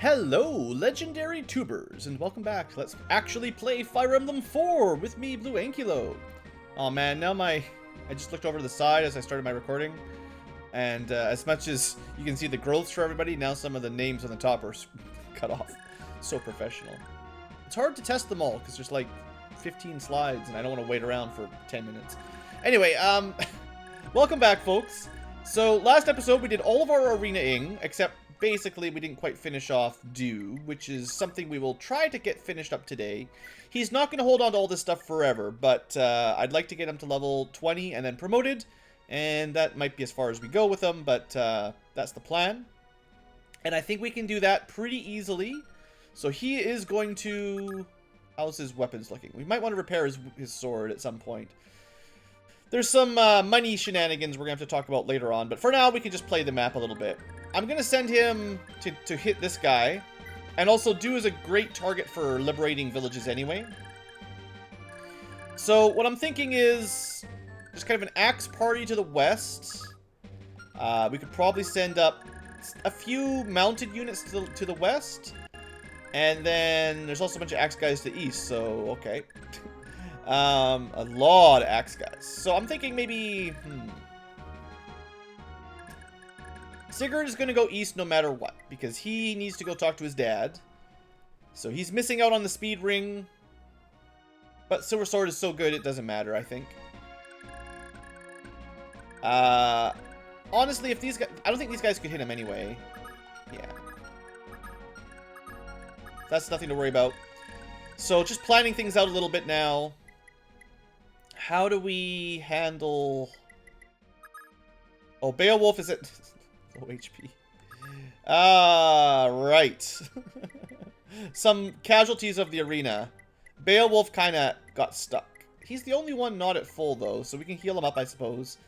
Hello, legendary tubers, and welcome back. Let's actually play Fire Emblem 4 with me, BlueAnkylo. Oh man, now I just looked over to the side as I started my recording, and as much as you can see the growths for everybody, now some of the names on the top are cut off. So professional. It's hard to test them all, because there's like 15 slides, and I don't want to wait around for 10 minutes. Anyway, welcome back, folks. So, last episode we did all of our arena-ing, except basically we didn't quite finish off Dew, which is something we will try to get finished up today. He's not going to hold on to all this stuff forever, but I'd like to get him to level 20 and then promoted, and that might be as far as we go with him, but that's the plan. And I think we can do that pretty easily. So he is going to... How's his weapons looking? We might want to repair his sword at some point. There's some money shenanigans we're going to have to talk about later on, but for now we can just play the map a little bit. I'm going to send him to hit this guy, and also Dew is a great target for liberating villages anyway. So what I'm thinking is just kind of an axe party to the west. We could probably send up a few mounted units to the west, and then there's also a bunch of axe guys to the east, so okay. A lot of axe guys. So I'm thinking maybe... Sigurd is going to go east no matter what, because he needs to go talk to his dad. So he's missing out on the speed ring. But Silver Sword is so good, it doesn't matter, I think. Honestly, if these guys... I don't think these guys could hit him anyway. Yeah. That's nothing to worry about. So just planning things out a little bit now. How do we handle... Oh, Beowulf is at... low HP. Right. Some casualties of the arena. Beowulf kind of got stuck. He's the only one not at full, though, so we can heal him up, I suppose.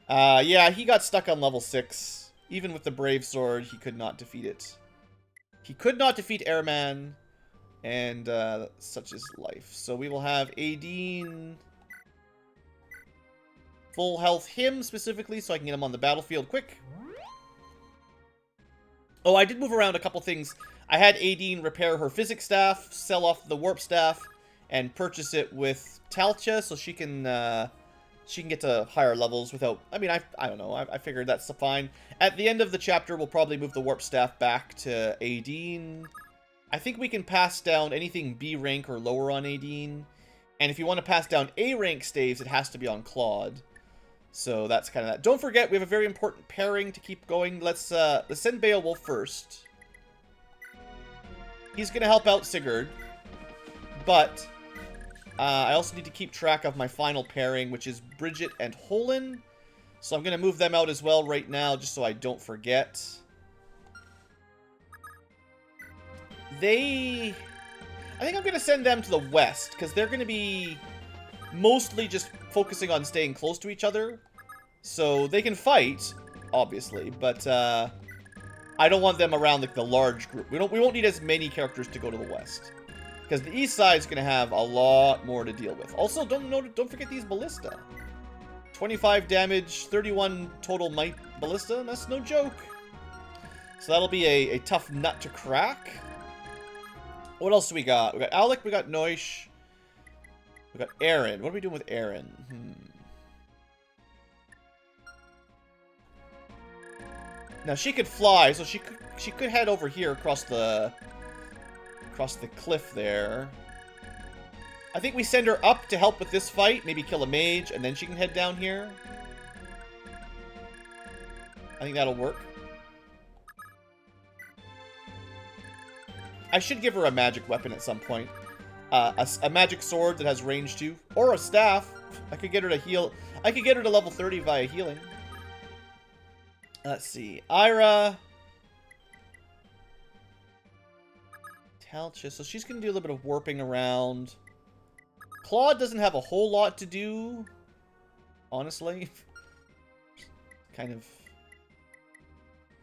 Yeah, he got stuck on level 6. Even with the Brave Sword, he could not defeat it. He could not defeat Airman, and such is life. So we will have Aideen... full health him, specifically, so I can get him on the battlefield quick. Oh, I did move around a couple things. I had Aideen repair her physics staff, sell off the warp staff, and purchase it with Talcha, so she can get to higher levels without... I mean, I don't know. I figured that's fine. At the end of the chapter, we'll probably move the warp staff back to Aideen. I think we can pass down anything B rank or lower on Aideen. And if you want to pass down A rank staves, it has to be on Claude. So that's kind of that. Don't forget, we have a very important pairing to keep going. Let's send Beowulf first. He's going to help out Sigurd. But I also need to keep track of my final pairing, which is Bridget and Holin. So I'm going to move them out as well right now, just so I don't forget. I think I'm going to send them to the west, because they're going to be... mostly just focusing on staying close to each other. So they can fight, obviously, but I don't want them around like the large group. We won't need as many characters to go to the west. Because the east side is going to have a lot more to deal with. Also, don't forget these ballista. 25 damage, 31 total might ballista. That's no joke. So that'll be a tough nut to crack. What else do we got? We got Alec, we got Noish. We got Aaron. What are we doing with Aaron? Now she could fly, so she could head over here across the cliff there. I think we send her up to help with this fight, maybe kill a mage, and then she can head down here. I think that'll work. I should give her a magic weapon at some point. A magic sword that has range 2. Or a staff. I could get her to heal. I could get her to level 30 via healing. Let's see. Ira. Talcha. So she's going to do a little bit of warping around. Claude doesn't have a whole lot to do. Honestly. Kind of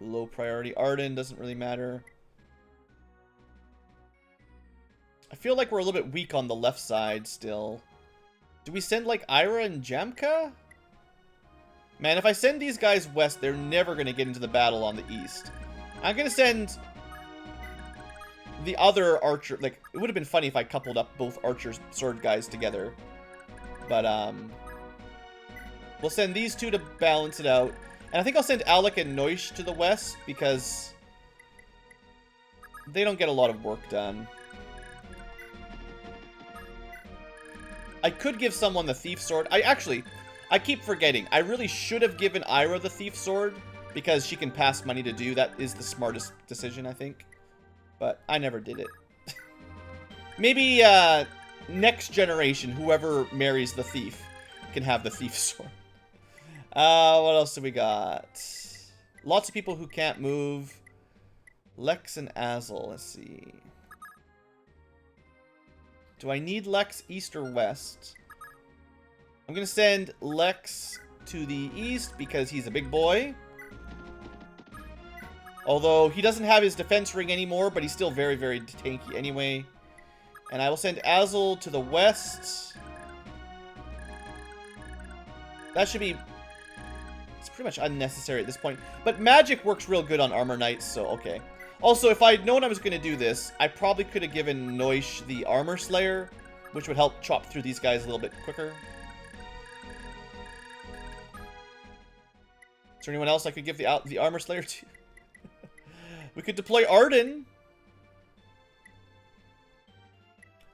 low priority. Arden doesn't really matter. I feel like we're a little bit weak on the left side still. Do we send, like, Ira and Jamka? Man, if I send these guys west, they're never going to get into the battle on the east. I'm going to send the other archer, like, it would have been funny if I coupled up both archers sword guys together. But, we'll send these two to balance it out. And I think I'll send Alec and Noish to the west, because they don't get a lot of work done. I could give someone the Thief Sword. I keep forgetting. I really should have given Ira the Thief Sword, because she can pass money to do. That is the smartest decision, I think. But I never did it. Maybe, next generation, whoever marries the thief can have the Thief Sword. What else do we got? Lots of people who can't move. Lex and Azel, let's see. Do I need Lex east or west? I'm going to send Lex to the east because he's a big boy. Although he doesn't have his defense ring anymore, but he's still very, very tanky anyway. And I will send Azel to the west. That should be... It's pretty much unnecessary at this point. But magic works real good on armor knights, so okay. Also, if I'd known I was going to do this, I probably could have given Noish the Armor Slayer, which would help chop through these guys a little bit quicker. Is there anyone else I could give the Armor Slayer to? We could deploy Arden.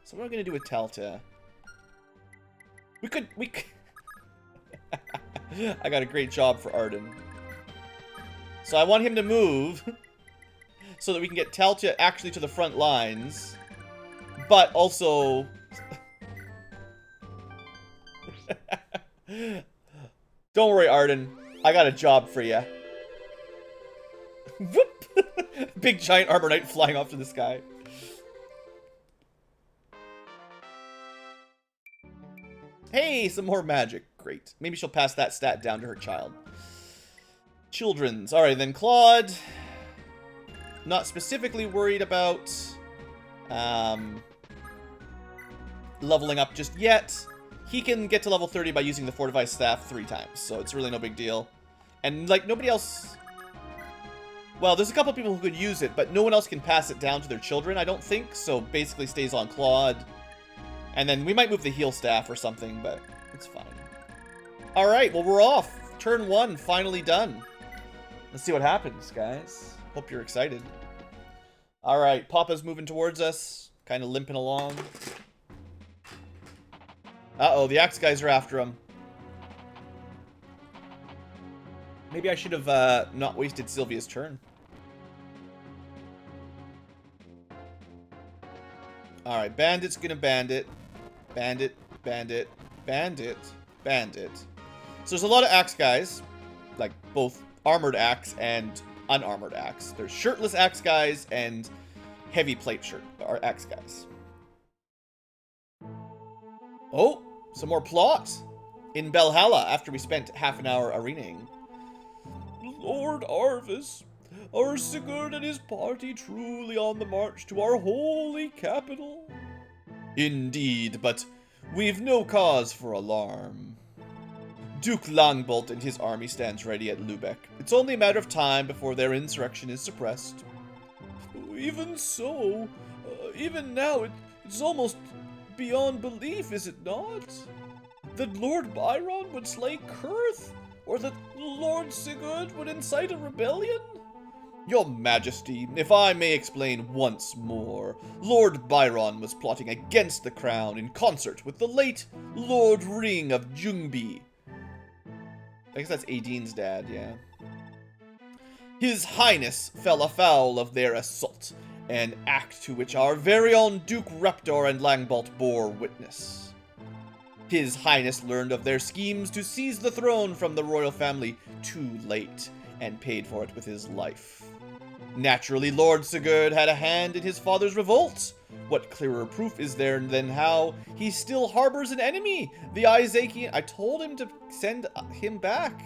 So what am I going to do with Talta? We could... I got a great job for Arden. So I want him to move so that we can get Talta actually to the front lines. But also... Don't worry, Arden. I got a job for you. Whoop! Big giant Armor Knight flying off to the sky. Hey, some more magic. Great. Maybe she'll pass that stat down to her child. Children's. Alright, then Claude. Not specifically worried about leveling up just yet. He can get to level 30 by using the Fortified Staff 3 times, so it's really no big deal. And, like, nobody else... Well, there's a couple people who could use it, but no one else can pass it down to their children, I don't think, so basically stays on Claude. And then we might move the heal staff or something, but it's fine. Alright, well, we're off. Turn 1, finally done. Let's see what happens, guys. Hope you're excited. Alright, Papa's moving towards us, kind of limping along. Uh-oh, the axe guys are after him. Maybe I should have not wasted Sylvia's turn. Alright, Bandit's gonna bandit. Bandit, bandit, bandit, bandit. So there's a lot of axe guys. Like, both armored axe and unarmored axe. There's shirtless axe guys and heavy plate shirt or axe guys. Oh, some more plot in Belhalla after we spent half an hour arenaing. Lord Arvis, are Sigurd and his party truly on the march to our holy capital? Indeed, but we've no cause for alarm. Duke Langbolt and his army stands ready at Lübeck. It's only a matter of time before their insurrection is suppressed. Even so, even now, it's almost beyond belief, is it not? That Lord Byron would slay Kurth? Or that Lord Sigurd would incite a rebellion? Your Majesty, if I may explain once more, Lord Byron was plotting against the crown in concert with the late Lord Ring of Ljungby. I guess that's Aideen's dad, yeah. His Highness fell afoul of their assault, an act to which our very own Duke Reptor and Langbolt bore witness. His Highness learned of their schemes to seize the throne from the royal family too late, and paid for it with his life. Naturally, Lord Sigurd had a hand in his father's revolt. What clearer proof is there than how he still harbors an enemy, the Isakian? I told him to send him back.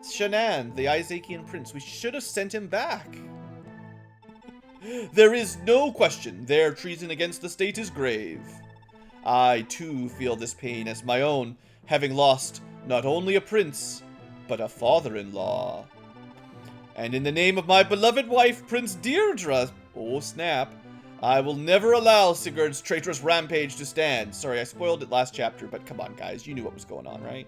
Shanann, the Isakian prince. We should have sent him back. There is no question their treason against the state is grave. I, too, feel this pain as my own, having lost not only a prince, but a father-in-law. And in the name of my beloved wife, Prince Deirdre, oh snap, I will never allow Sigurd's traitorous rampage to stand. Sorry, I spoiled it last chapter, but come on, guys. You knew what was going on, right?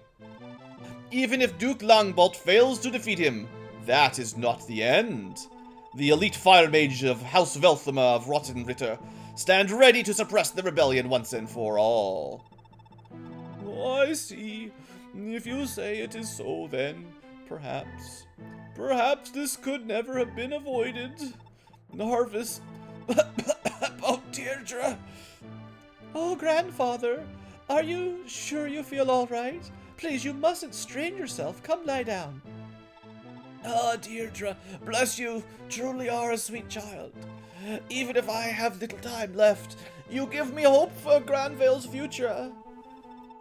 Even if Duke Langbolt fails to defeat him, that is not the end. The elite fire mage of House Velthema of Rottenritter stand ready to suppress the rebellion once and for all. Oh, I see. If you say it is so, then perhaps this could never have been avoided. Narvis. Oh, Deirdre. Oh, grandfather, are you sure you feel all right? Please, you mustn't strain yourself. Come lie down. Ah, Deirdre, bless you, truly are a sweet child. Even if I have little time left, you give me hope for Granvale's future.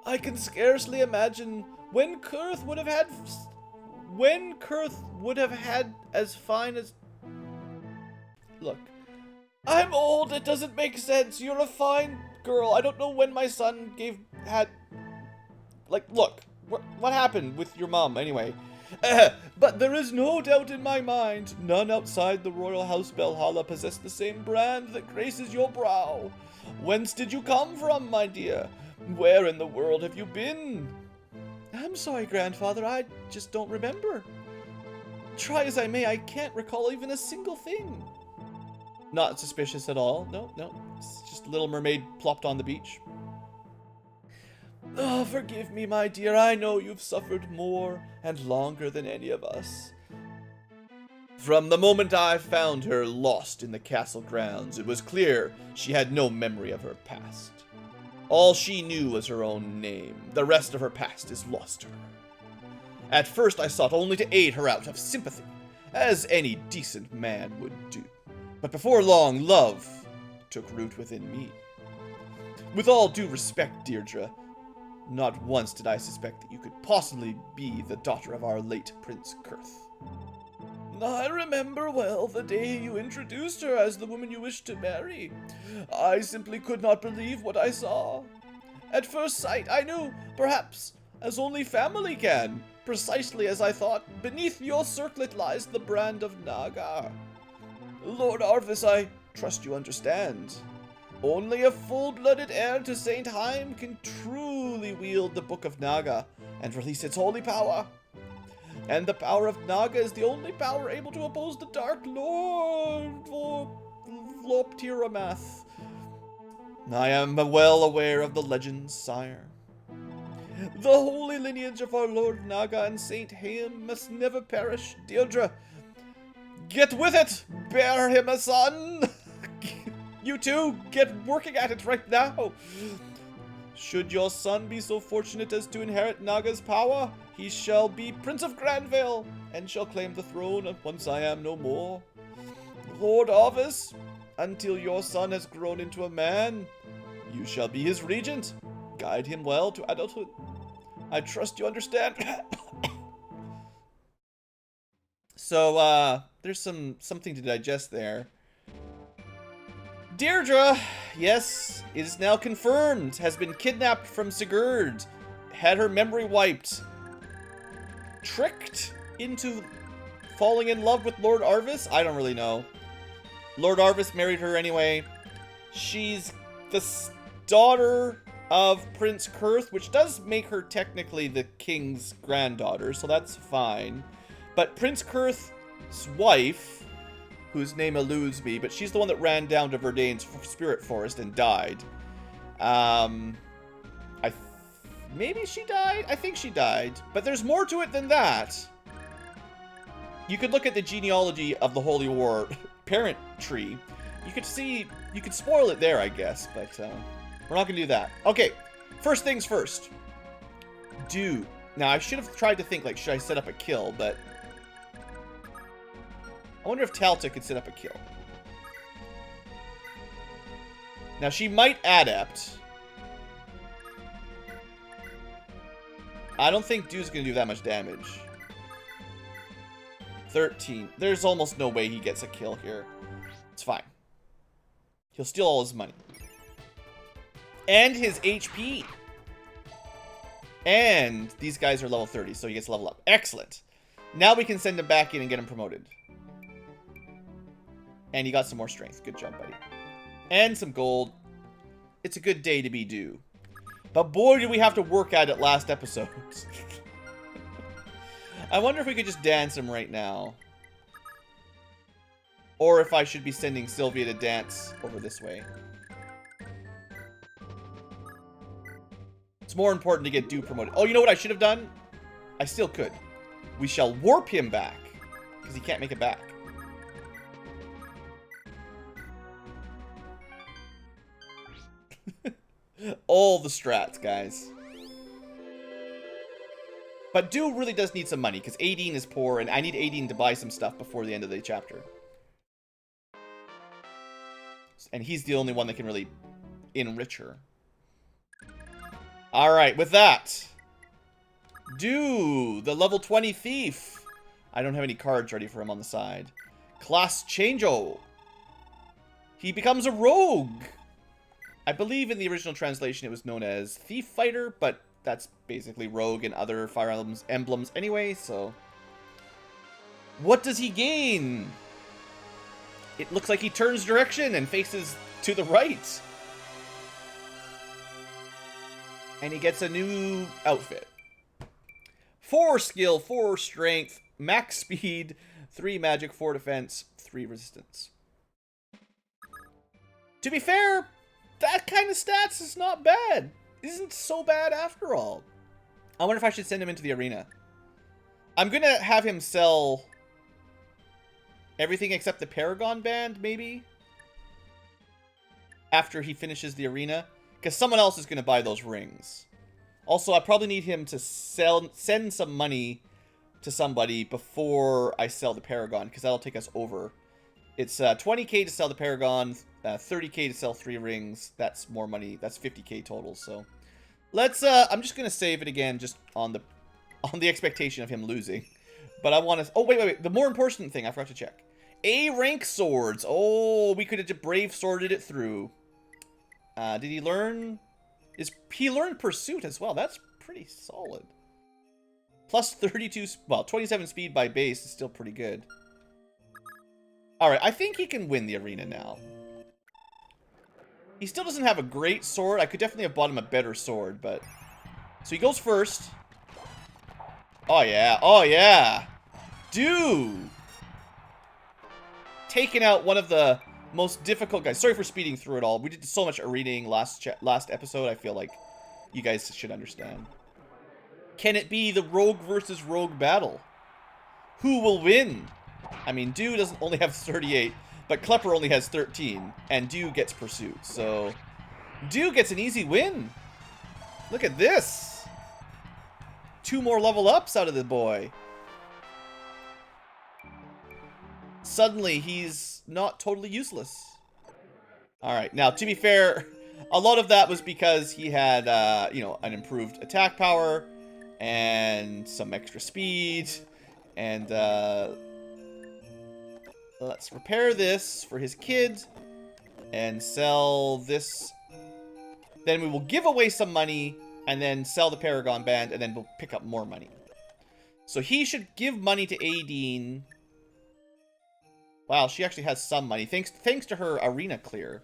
I can scarcely imagine when Kurth would have had as fine as... Look, I'm old, it doesn't make sense. You're a fine girl. I don't know when my son had... Like, look, what happened with your mom, anyway? But there is no doubt in my mind, none outside the royal house Belhalla possess the same brand that graces your brow. Whence did you come from, my dear? Where in the world have you been? I'm sorry, grandfather, I just don't remember. Try as I may, I can't recall even a single thing. Not suspicious at all. No. It's just a little mermaid plopped on the beach. Oh, forgive me, my dear. I know you've suffered more and longer than any of us. From the moment I found her lost in the castle grounds, it was clear she had no memory of her past. All she knew was her own name. The rest of her past is lost to her. At first I sought only to aid her out of sympathy, as any decent man would do. But before long, love took root within me. With all due respect, Deirdre, not once did I suspect that you could possibly be the daughter of our late Prince Kurth. I remember well the day you introduced her as the woman you wished to marry. I simply could not believe what I saw. At first sight, I knew, perhaps, as only family can, precisely as I thought, beneath your circlet lies the brand of Naga. Lord Arvis, I trust you understand. Only a full-blooded heir to Saint Heim can truly wield the Book of Naga and release its holy power. And the power of Naga is the only power able to oppose the Dark Lord Vloptiramath. I am well aware of the legends, sire. The holy lineage of our Lord Naga and Saint Heim must never perish. Deirdre, get with it! Bear him a son! You two, get working at it right now! Should your son be so fortunate as to inherit Naga's power, he shall be Prince of Granvale, and shall claim the throne once I am no more. Lord Arvis, until your son has grown into a man, you shall be his regent. Guide him well to adulthood. I trust you understand. So, there's something to digest there. Deirdre, yes, it is now confirmed, has been kidnapped from Sigurd, had her memory wiped, tricked into falling in love with Lord Arvis? I don't really know. Lord Arvis married her anyway. She's the daughter of Prince Kurth, which does make her technically the king's granddaughter, so that's fine. But Prince Kurth's wife, whose name eludes me, but she's the one that ran down to Verdane's spirit forest and died. Maybe she died? I think she died. But there's more to it than that. You could look at the genealogy of the Holy War parent tree. You could spoil it there, I guess, but we're not gonna do that. Okay, first things first. Now, I should have tried to think, like, should I set up a kill, but I wonder if Talta could set up a kill. Now, she might adept. I don't think Dude's gonna do that much damage. 13. There's almost no way he gets a kill here. It's fine. He'll steal all his money. And his HP. And these guys are level 30, so he gets to level up. Excellent. Now we can send him back in and get him promoted. And he got some more strength. Good job, buddy. And some gold. It's a good day to be due. But boy, did we have to work at it last episode. I wonder if we could just dance him right now. Or if I should be sending Sylvia to dance over this way. It's more important to get Dew promoted. Oh, you know what I should have done? I still could. We shall warp him back. Because he can't make it back. All the strats, guys. But Dew really does need some money, because Aideen is poor, and I need Aideen to buy some stuff before the end of the chapter. And he's the only one that can really enrich her. Alright, with that, Dew, the level 20 thief. I don't have any cards ready for him on the side. Class Changeo. He becomes a rogue. I believe in the original translation it was known as Thief Fighter, but that's basically rogue and other Fire emblems anyway, so... What does he gain? It looks like he turns direction and faces to the right. And he gets a new outfit. 4 skill, 4 strength, max speed, 3 magic, 4 defense, 3 resistance. To be fair, that kind of stats is not bad. Isn't so bad after all. I wonder if I should send him into the arena. I'm gonna have him sell everything except the Paragon Band, maybe? After he finishes the arena. Because someone else is gonna buy those rings. Also, I probably need him to send some money to somebody before I sell the Paragon, because that'll take us over. It's 20k to sell the Paragon, 30k to sell 3 rings. That's more money. That's 50k total. So let's. I'm just gonna save it again, just on the expectation of him losing. But I want to. Oh wait. The more important thing I forgot to check. A rank swords. Oh, we could have brave sworded it through. Did he learn? He learned Pursuit as well. That's pretty solid. Plus 32, well, 27 speed by base is still pretty good. Alright, I think he can win the arena now. He still doesn't have a great sword. I could definitely have bought him a better sword, but... So he goes first. Oh yeah, oh yeah! Dude! Taking out one of the most difficult guys. Sorry for speeding through it all. We did so much arenaing last episode. I feel like you guys should understand. Can it be the rogue versus rogue battle? Who will win? I mean, Dew doesn't only have 38, but Klepper only has 13, and Dew gets Pursuit. So, Dew gets an easy win. Look at this. 2 more level ups out of the boy. Suddenly, he's not totally useless. Alright, now, to be fair, a lot of that was because he had, you know, an improved attack power, and some extra speed, and, let's repair this for his kid, and sell this. Then we will give away some money, and then sell the Paragon Band, and then we'll pick up more money. So he should give money to Aideen. Wow, she actually has some money. Thanks to her arena clear.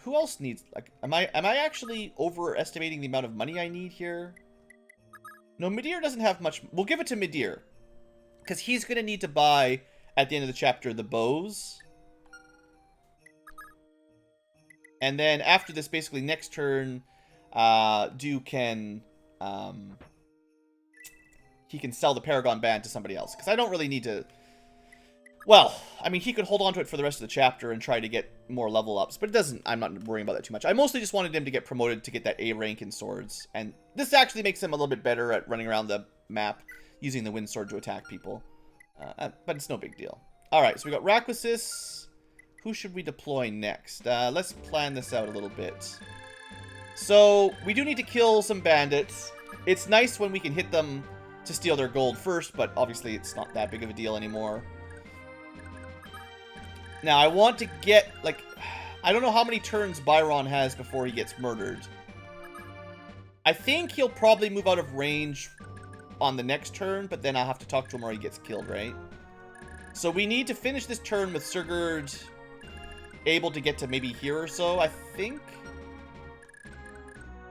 Who else needs, like, am I actually overestimating the amount of money I need here? No, Midir doesn't have much. We'll give it to Midir. Because he's going to need to buy, at the end of the chapter, the bows. And then after this, basically next turn, Dew can, he can sell the Paragon Band to somebody else. Because I don't really need to... Well, I mean, he could hold on to it for the rest of the chapter and try to get more level ups. But it doesn't... I'm not worrying about that too much. I mostly just wanted him to get promoted to get that A rank in swords. And this actually makes him a little bit better at running around the map, using the wind sword to attack people. But it's no big deal. Alright, so we got Raquasis. Who should we deploy next? Let's plan this out a little bit. So, we do need to kill some bandits. It's nice when we can hit them to steal their gold first, but obviously it's not that big of a deal anymore. Now, I want to get, like... I don't know how many turns Byron has before he gets murdered. I think he'll probably move out of range on the next turn, but then I'll have to talk to him or he gets killed, right? So we need to finish this turn with Sigurd able to get to maybe here or so, I think.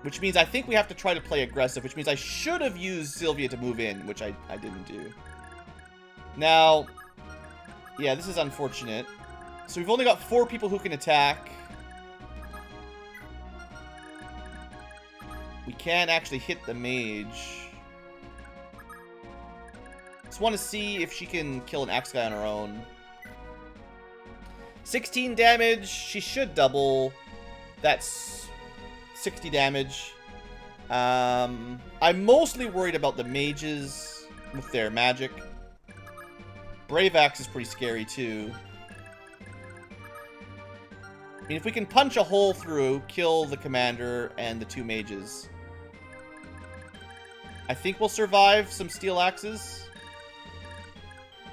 Which means I think we have to try to play aggressive, which means I should have used Sylvia to move in, which I didn't do. Now, yeah, this is unfortunate. So we've only got 4 people who can attack. We can't actually hit the mage. Just want to see if she can kill an axe guy on her own. 16 damage. She should double. That's 60 damage. I'm mostly worried about the mages with their magic. Brave Axe is pretty scary too. I mean, if we can punch a hole through, kill the commander and the 2 mages, I think we'll survive some steel axes.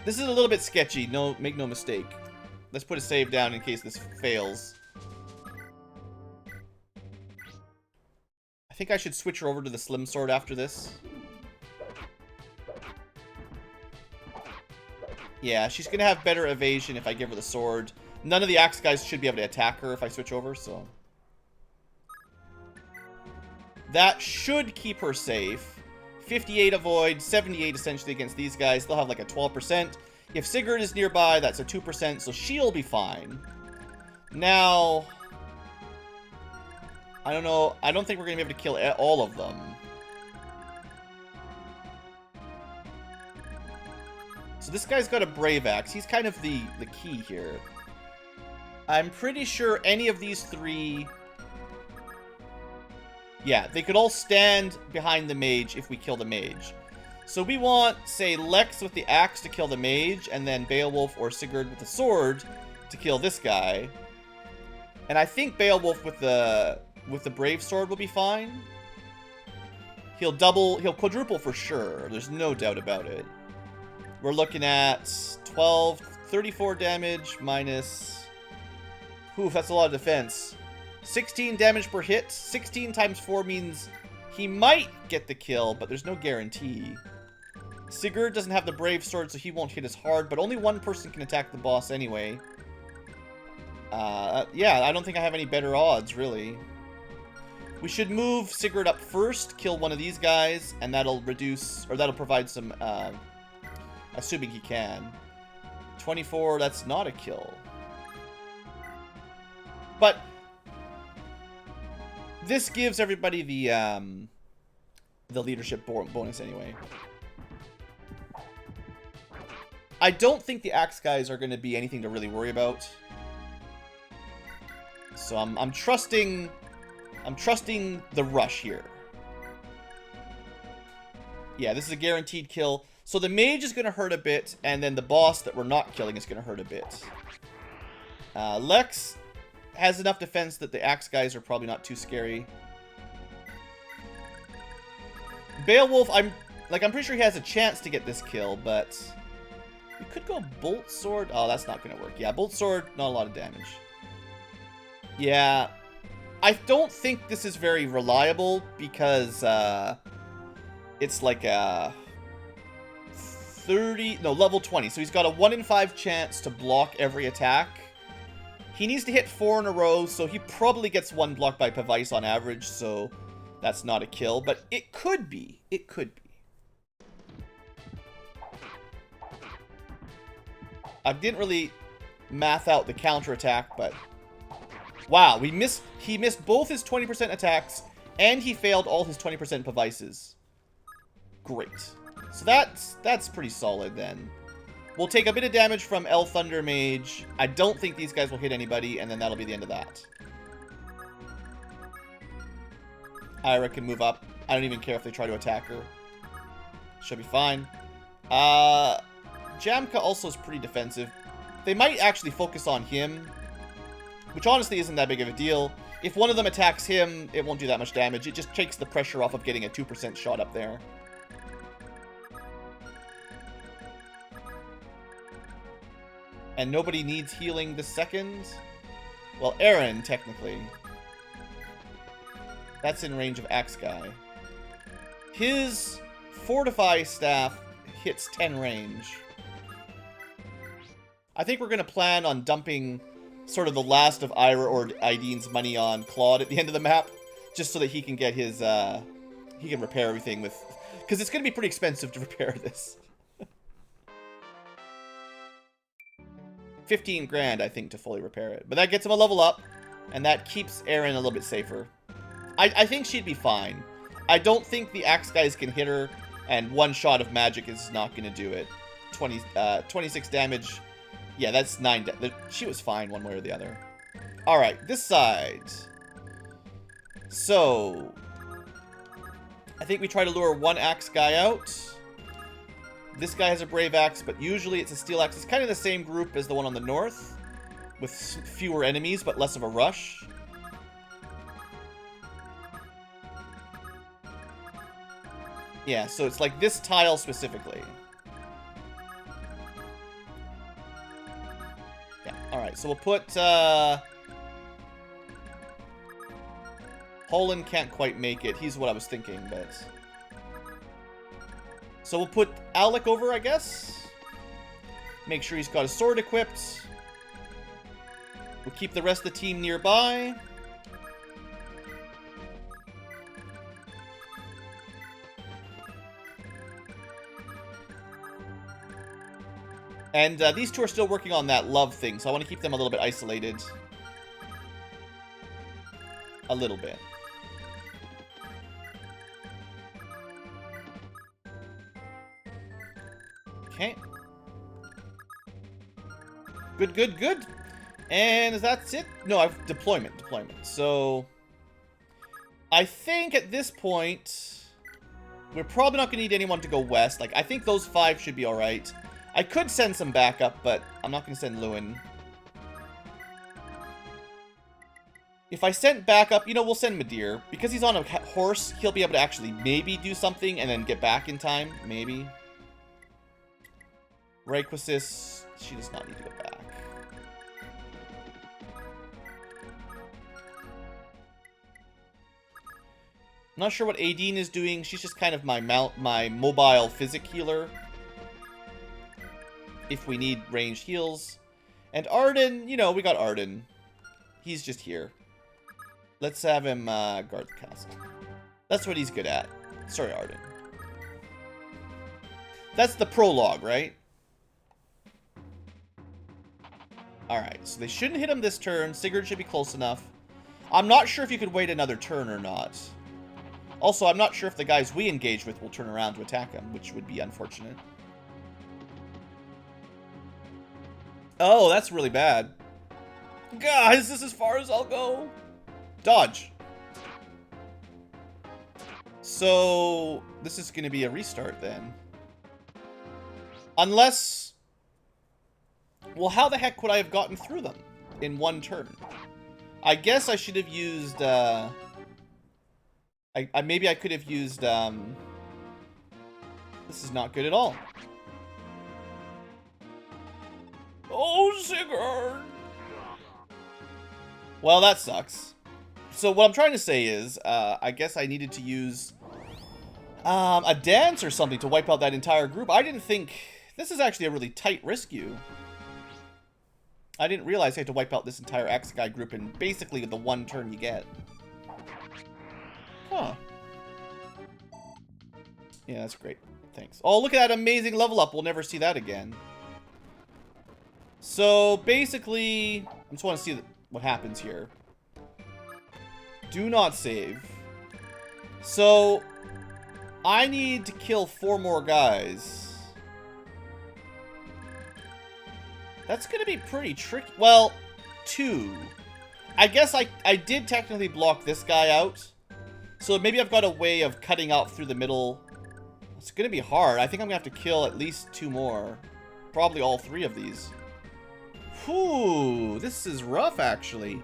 This is a little bit sketchy. No, make no mistake. Let's put a save down in case this fails. I think I should switch her over to the slim sword after this. Yeah, she's going to have better evasion if I give her the sword. None of the axe guys should be able to attack her if I switch over, so. That should keep her safe. 58 avoid, 78 essentially against these guys. They'll have like a 12%. If Sigurd is nearby, that's a 2%, so she'll be fine. Now, I don't know. I don't think we're going to be able to kill all of them. So this guy's got a Brave Axe. He's kind of the key here. I'm pretty sure any of these 3... Yeah, they could all stand behind the mage if we kill the mage. So we want, say, Lex with the axe to kill the mage, and then Beowulf or Sigurd with the sword to kill this guy. And I think Beowulf with the brave sword will be fine. He'll quadruple for sure. There's no doubt about it. We're looking at 34 damage minus... Oof, that's a lot of defense. 16 damage per hit. 16 times 4 means he might get the kill, but there's no guarantee. Sigurd doesn't have the brave sword, so he won't hit as hard, but only 1 person can attack the boss anyway. Yeah, I don't think I have any better odds, really. We should move Sigurd up first, kill one of these guys, and that'll reduce, or that'll provide some, assuming he can. 24, that's not a kill. But this gives everybody the leadership bonus anyway. I don't think the axe guys are going to be anything to really worry about. So I'm trusting the rush here. Yeah, this is a guaranteed kill. So the mage is going to hurt a bit, and then the boss that we're not killing is going to hurt a bit. Lex has enough defense that the axe guys are probably not too scary. Beowulf, I'm pretty sure he has a chance to get this kill, but we could go bolt sword. Oh, that's not going to work. Yeah, bolt sword, not a lot of damage. Yeah, I don't think this is very reliable because it's like a level 20. So he's got a 1 in 5 chance to block every attack. He needs to hit 4 in a row, so he probably gets 1 blocked by Pavice on average, so that's not a kill, but it could be. It could be. I didn't really math out the counterattack, but wow, he missed both his 20% attacks, and he failed all his 20% Pavices. Great. So that's pretty solid then. We'll take a bit of damage from El Thunder Mage. I don't think these guys will hit anybody, and then that'll be the end of that. Ira can move up. I don't even care if they try to attack her. She'll be fine. Jamka also is pretty defensive. They might actually focus on him, which honestly isn't that big of a deal. If one of them attacks him, it won't do that much damage. It just takes the pressure off of getting a 2% shot up there. And nobody needs healing the second. Well, Aaron, technically. That's in range of Axe Guy. His Fortify staff hits 10 range. I think we're going to plan on dumping sort of the last of Ira or Ideen's money on Claude at the end of the map, just so that he can get his, he can repair everything with, because it's going to be pretty expensive to repair this. 15 grand, I think, to fully repair it. But that gets him a level up, and that keeps Erin a little bit safer. I think she'd be fine. I don't think the axe guys can hit her, and one shot of magic is not going to do it. 26 damage. Yeah, that's 9. She was fine one way or the other. Alright, this side. So, I think we try to lure one axe guy out. This guy has a brave axe, but usually it's a steel axe. It's kind of the same group as the one on the north, with fewer enemies, but less of a rush. Yeah, so it's like this tile specifically. Yeah, alright, so we'll put, Holland can't quite make it. He's what I was thinking, but... So we'll put Alec over, I guess. Make sure he's got a sword equipped. We'll keep the rest of the team nearby. And these two are still working on that love thing, so I want to keep them a little bit isolated. A little bit. Okay. Good, good, good. And that's it? No, I've deployment. So, I think at this point, we're probably not going to need anyone to go west. Like, I think those 5 should be alright. I could send some backup, but I'm not going to send Lewin. If I sent backup, you know, we'll send Madir. Because he's on a horse, he'll be able to actually maybe do something and then get back in time. Maybe. Rayquasis, she does not need to go back. I'm not sure what Adine is doing. She's just kind of my mobile physic healer. If we need ranged heals. And Arden, you know, we got Arden. He's just here. Let's have him guard the castle. That's what he's good at. Sorry, Arden. That's the prologue, right? Alright, so they shouldn't hit him this turn. Sigurd should be close enough. I'm not sure if you could wait another turn or not. Also, I'm not sure if the guys we engage with will turn around to attack him, which would be unfortunate. Oh, that's really bad. Guys, this is as far as I'll go. Dodge. So, this is going to be a restart then. Unless... Well, how the heck would I have gotten through them in one turn? I guess I should have used, maybe I could have used, this is not good at all. Oh, Sigurd! Well, that sucks. So what I'm trying to say is, I guess I needed to use a dance or something to wipe out that entire group. I didn't think... This is actually a really tight rescue. I didn't realize I had to wipe out this entire Axe Guy group in basically the one turn you get. Huh. Yeah, that's great. Thanks. Oh, look at that amazing level up. We'll never see that again. So, basically, I just want to see what happens here. Do not save. So, I need to kill 4 more guys. That's going to be pretty tricky. Well, 2. I guess I did technically block this guy out. So maybe I've got a way of cutting out through the middle. It's going to be hard. I think I'm going to have to kill at least 2 more. Probably all 3 of these. Whew, this is rough, actually.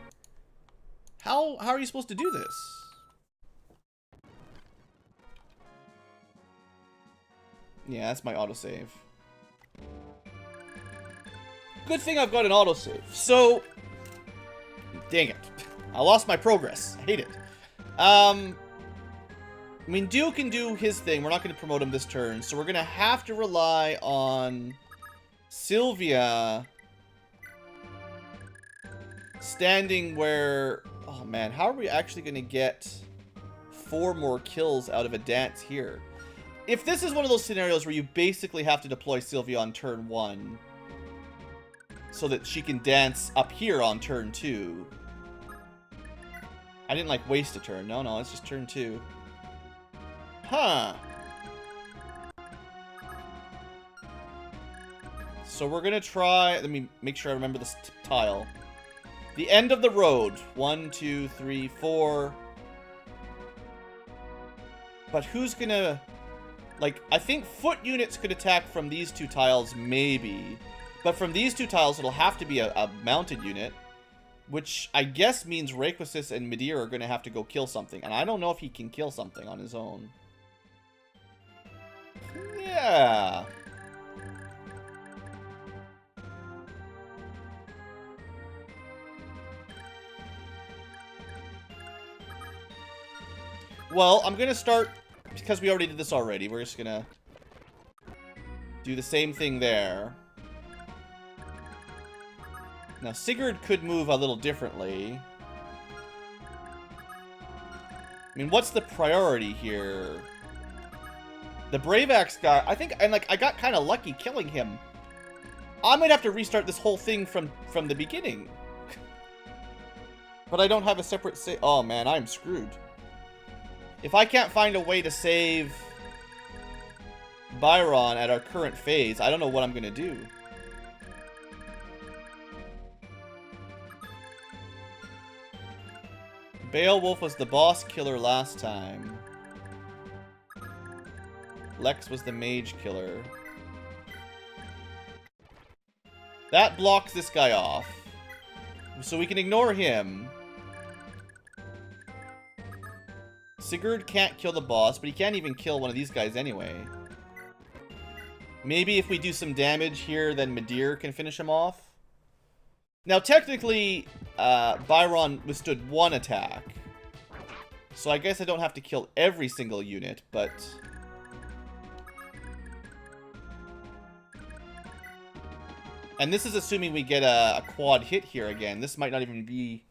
How are you supposed to do this? Yeah, that's my autosave. Good thing I've got an autosave. So, dang it. I lost my progress. I hate it. I mean, Duke can do his thing. We're not going to promote him this turn. So we're going to have to rely on Sylvia standing where... Oh man, how are we actually going to get 4 more kills out of a dance here? If this is one of those scenarios where you basically have to deploy Sylvia on turn 1 so that she can dance up here on turn 2. I didn't like waste a turn. No, it's just turn 2. Huh. So we're gonna try... Let me make sure I remember this tile. The end of the road. 1, 2, 3, 4. But who's gonna... Like, I think foot units could attack from these 2 tiles, maybe. But from these 2 tiles, it'll have to be a mounted unit. Which I guess means Rayquasis and Midir are gonna have to go kill something. And I don't know if he can kill something on his own. Yeah. Well, I'm gonna start, because we already did this already, we're just gonna do the same thing there. Now, Sigurd could move a little differently. I mean, what's the priority here? The Brave Axe guy, I think, and like, I got kind of lucky killing him. I might have to restart this whole thing from the beginning. But I don't have a separate save. Oh man, I'm screwed. If I can't find a way to save Byron at our current phase, I don't know what I'm gonna do. Beowulf was the boss killer last time. Lex was the mage killer. That blocks this guy off. So we can ignore him. Sigurd can't kill the boss, but he can't even kill one of these guys anyway. Maybe if we do some damage here, then Midir can finish him off. Now, technically, Byron withstood 1 attack. So I guess I don't have to kill every single unit, but... And this is assuming we get a quad hit here again. This might not even be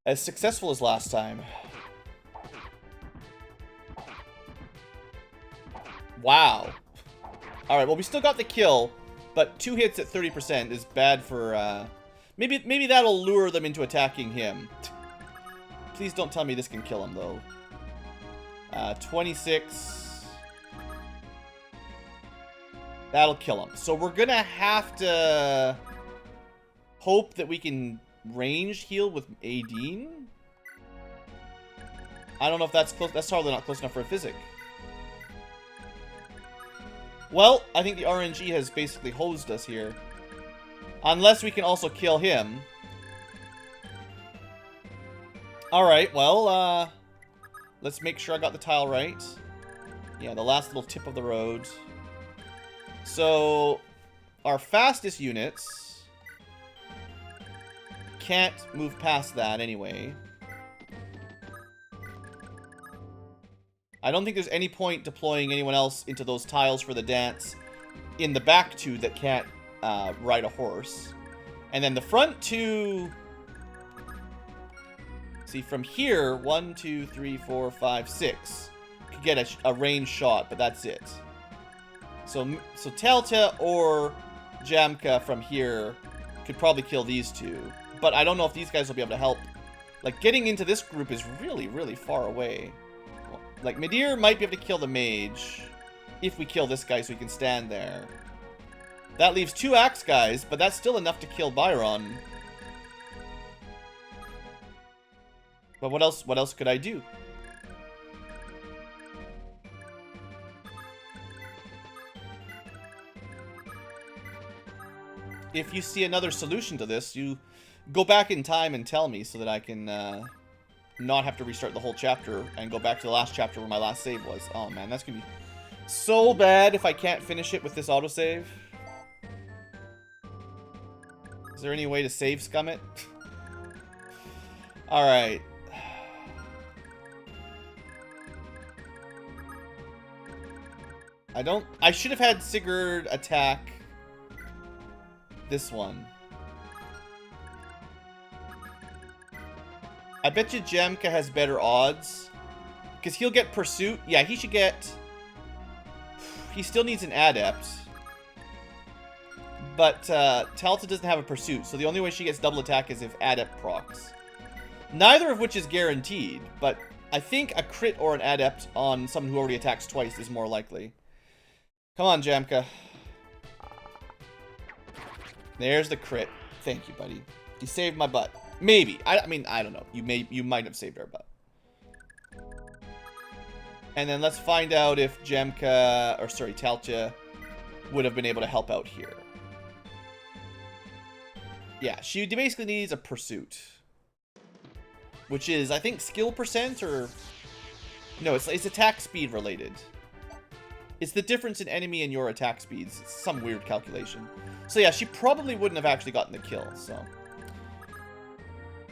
as successful as last time. Wow. Alright, well, we still got the kill, but 2 hits at 30% is bad for, maybe that'll lure them into attacking him. Please don't tell me this can kill him, though. 26. That'll kill him. So we're gonna have to hope that we can range heal with Aideen. I don't know if that's close. That's probably not close enough for a physic. Well, I think the RNG has basically hosed us here. Unless we can also kill him. Alright, well, let's make sure I got the tile right. Yeah, the last little tip of the road. So, our fastest units can't move past that anyway. I don't think there's any point deploying anyone else into those tiles for the dance in the back 2 that can't ride a horse. And then the front 2... See, from here, 1, 2, 3, 4, 5, 6 could get a range shot, but that's it. So Telta or Jamka from here could probably kill these 2. But I don't know if these guys will be able to help. Like, getting into this group is really, really far away. Like, Midir might be able to kill the mage if we kill this guy so he can stand there. That leaves 2 axe guys, but that's still enough to kill Byron. But what else could I do? If you see another solution to this, you go back in time and tell me so that I can not have to restart the whole chapter and go back to the last chapter where my last save was. Oh man, that's gonna be so bad if I can't finish it with this autosave. Is there any way to save scum it? Alright. I should have had Sigurd attack this one. I bet you Jemka has better odds. Because he'll get Pursuit. Yeah, he should get... He still needs an Adept. But Talta doesn't have a Pursuit, so the only way she gets double attack is if Adept procs. Neither of which is guaranteed, but I think a crit or an Adept on someone who already attacks twice is more likely. Come on, Jamka. There's the crit. Thank you, buddy. You saved my butt. Maybe. I mean, I don't know. You might have saved our butt. And then let's find out if Jamka, or sorry, Talcha would have been able to help out here. Yeah, she basically needs a Pursuit. Which is, I think, skill percent, or... No, it's attack speed related. It's the difference in enemy and your attack speeds. It's some weird calculation. So yeah, she probably wouldn't have actually gotten the kill, so...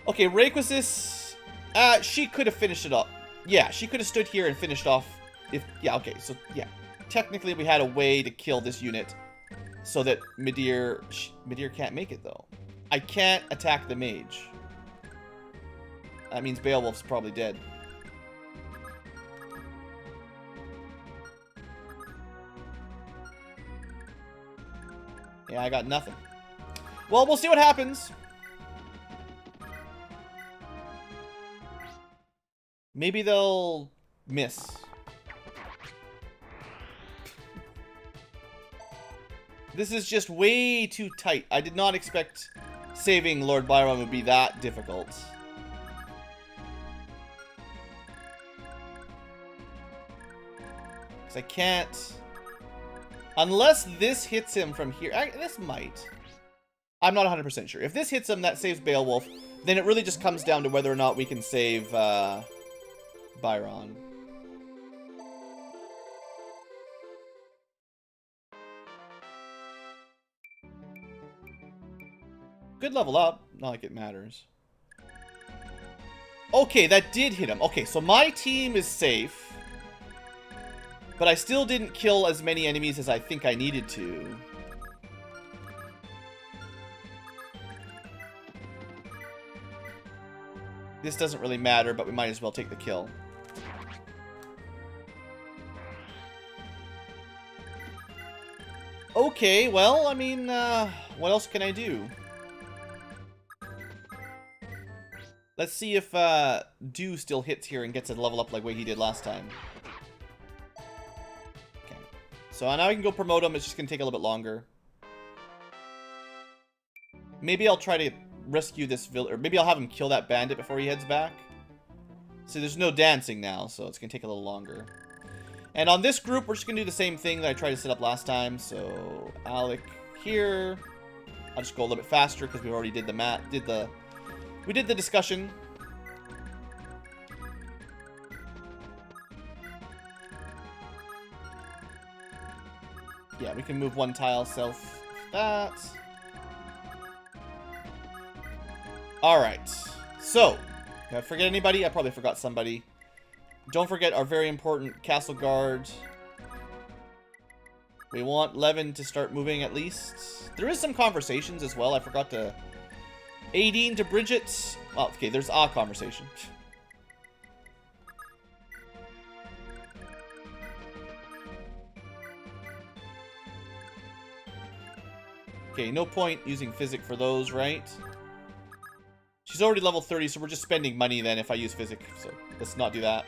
Okay, Rayquaza, she could have finished it up. Yeah, she could have stood here and finished off if... Yeah, okay, so, yeah. Technically, we had a way to kill this unit so that Midir can't make it, though. I can't attack the mage. That means Beowulf's probably dead. Yeah, I got nothing. Well, we'll see what happens. Maybe they'll miss. This is just way too tight. I did not expect saving Lord Byron would be that difficult. Because I can't... Unless this hits him from here. This might. I'm not 100% sure. If this hits him, that saves Beowulf. Then it really just comes down to whether or not we can save Byron. Good level up. Not like it matters. Okay, that did hit him. Okay, so my team is safe. But I still didn't kill as many enemies as I think I needed to. This doesn't really matter, but we might as well take the kill. Okay, well, I mean, what else can I do? Let's see if Dew still hits here and gets a level up like way he did last time. Okay. So now I can go promote him. It's just going to take a little bit longer. Maybe I'll try to rescue this villager. Or maybe I'll have him kill that bandit before he heads back. See, there's no dancing now, so it's going to take a little longer. And on this group, we're just going to do the same thing that I tried to set up last time. So, Alec here. I'll just go a little bit faster because we already did the we did the discussion. Yeah, we can move one tile south. That. Alright. So, did I forget anybody? I probably forgot somebody. Don't forget our very important castle guard. We want Levin to start moving at least. There is some conversations as well. I forgot to... Aideen to Bridget. Oh, okay, there's a conversation. Okay, no point using Physic for those, right? She's already level 30, so we're just spending money then if I use Physic. So let's not do that.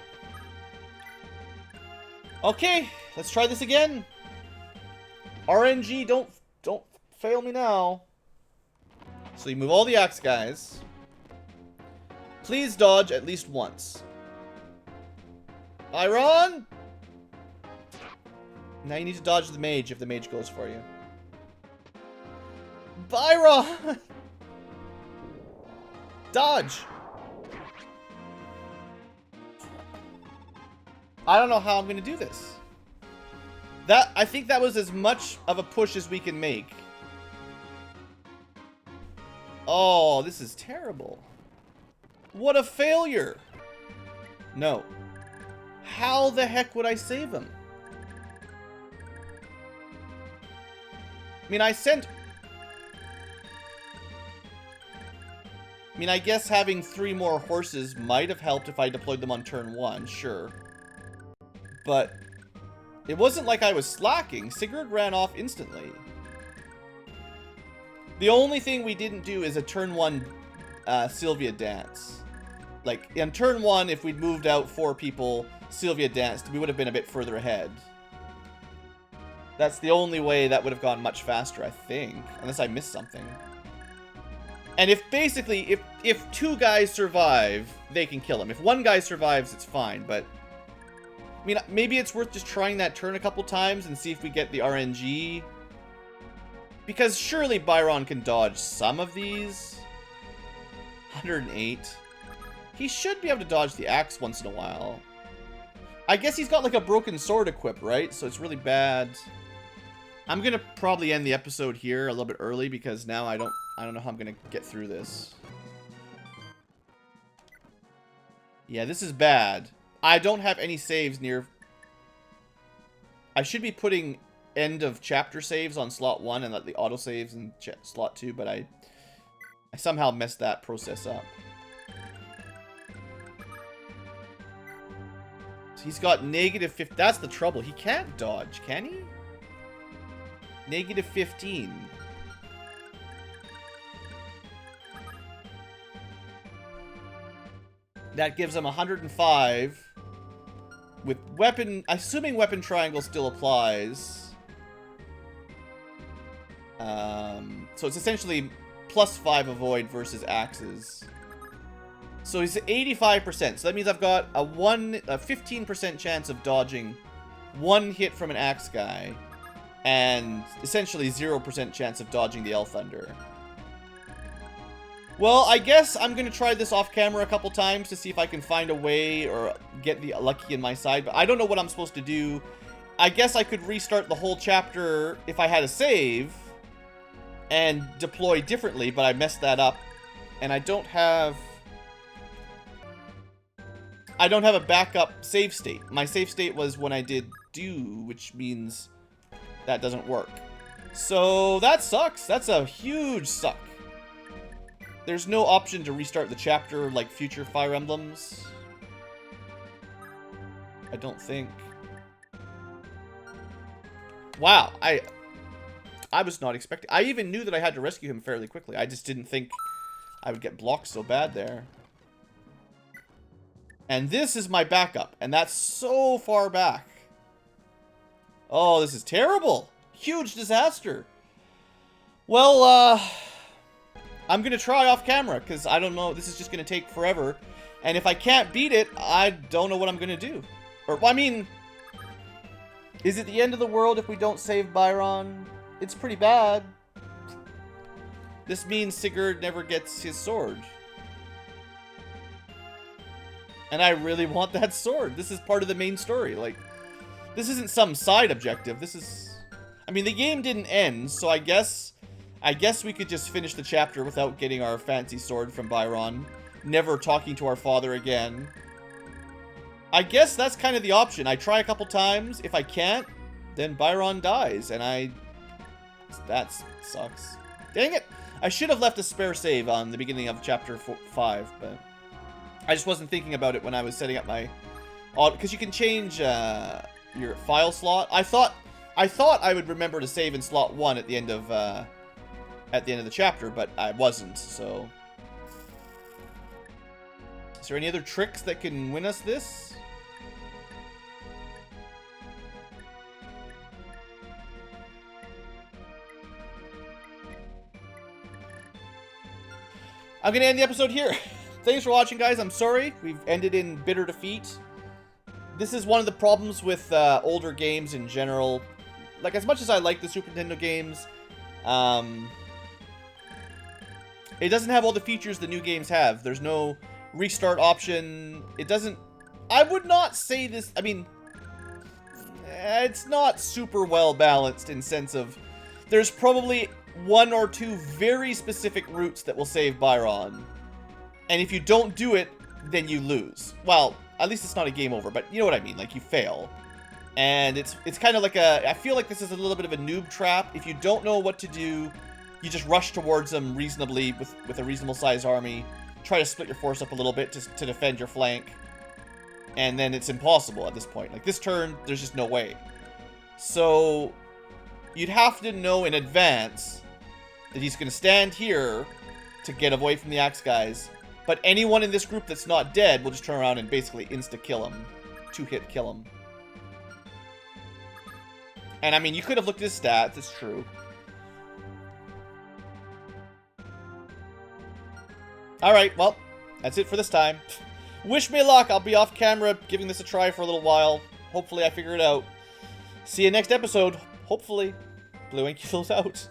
Okay, let's try this again. RNG, don't fail me now. So you move all the axe guys. Please dodge at least once. Byron! Now you need to dodge the mage if the mage goes for you. Byron! Dodge! I don't know how I'm going to do this. I think that was as much of a push as we can make. Oh, this is terrible. What a failure. No. How the heck would I save him? I mean, I sent... I mean, I guess having 3 more horses might have helped if I deployed them on turn 1, sure. But it wasn't like I was slacking. Sigurd ran off instantly. The only thing we didn't do is a turn 1 Sylvia dance. Like, in turn 1, if we'd moved out 4 people, Sylvia danced, we would have been a bit further ahead. That's the only way that would have gone much faster, I think. Unless I missed something. And if basically, if 2 guys survive, they can kill him. If 1 guy survives, it's fine, but... I mean, maybe it's worth just trying that turn a couple times and see if we get the RNG. Because surely Byron can dodge some of these. 108. He should be able to dodge the axe once in a while. I guess he's got like a broken sword equip, right? So it's really bad. I'm gonna probably end the episode here a little bit early because now I don't know how I'm gonna get through this. Yeah, this is bad. I don't have any saves near... I should be putting end of chapter saves on slot 1 and let the auto saves in slot 2, but I somehow messed that process up. So he's got -50. That's the trouble. He can't dodge, can he? -15. That gives him 105. With weapon... Assuming weapon triangle still applies. So it's essentially +5 avoid versus axes. So he's at 85%. So that means I've got a 15% chance of dodging 1 hit from an axe guy. And essentially 0% chance of dodging the Elf Thunder. Well, I guess I'm going to try this off camera a couple times to see if I can find a way or get the lucky in my side. But I don't know what I'm supposed to do. I guess I could restart the whole chapter if I had a save and deploy differently, but I messed that up. And I don't have a backup save state. My save state was when I did do, which means that doesn't work. So that sucks. That's a huge suck. There's no option to restart the chapter like future Fire Emblems. I don't think. Wow, I was not expecting. I even knew that I had to rescue him fairly quickly. I just didn't think I would get blocked so bad there. And this is my backup, and that's so far back. Oh, this is terrible. Huge disaster. Well, I'm going to try off camera, because I don't know. This is just going to take forever. And if I can't beat it, I don't know what I'm going to do. Or, I mean, is it the end of the world if we don't save Byron? It's pretty bad. This means Sigurd never gets his sword. And I really want that sword. This is part of the main story. Like, this isn't some side objective. This is... I mean, the game didn't end, so I guess we could just finish the chapter without getting our fancy sword from Byron. Never talking to our father again. I guess that's kind of the option. I try a couple times. If I can't, then Byron dies. And that sucks. Dang it! I should have left a spare save on the beginning of chapter 5, but... I just wasn't thinking about it when I was setting up my... Because you can change your file slot. I thought I would remember to save in slot 1 at the end of the chapter, but I wasn't, so... Is there any other tricks that can win us this? I'm going to end the episode here. Thanks for watching, guys. I'm sorry. We've ended in bitter defeat. This is one of the problems with older games in general. Like, as much as I like the Super Nintendo games, it doesn't have all the features the new games have. There's no restart option. It doesn't... I would not say this... I mean, it's not super well balanced in sense of... There's probably 1 or 2 very specific routes that will save Byron. And if you don't do it, then you lose. Well, at least it's not a game over, but you know what I mean. Like, you fail. And it's kind of like a... I feel like this is a little bit of a noob trap. If you don't know what to do, you just rush towards them reasonably with a reasonable sized army, try to split your force up a little bit to defend your flank, and then it's impossible at this point. Like, this turn, there's just no way. So you'd have to know in advance that he's going to stand here to get away from the axe guys, but anyone in this group that's not dead will just turn around and basically insta-kill him. 2-hit kill him. And I mean, you could have looked at his stats, it's true. Alright, well, that's it for this time. Wish me luck, I'll be off camera giving this a try for a little while. Hopefully I figure it out. See you next episode. Hopefully. BlueAnkylo's out.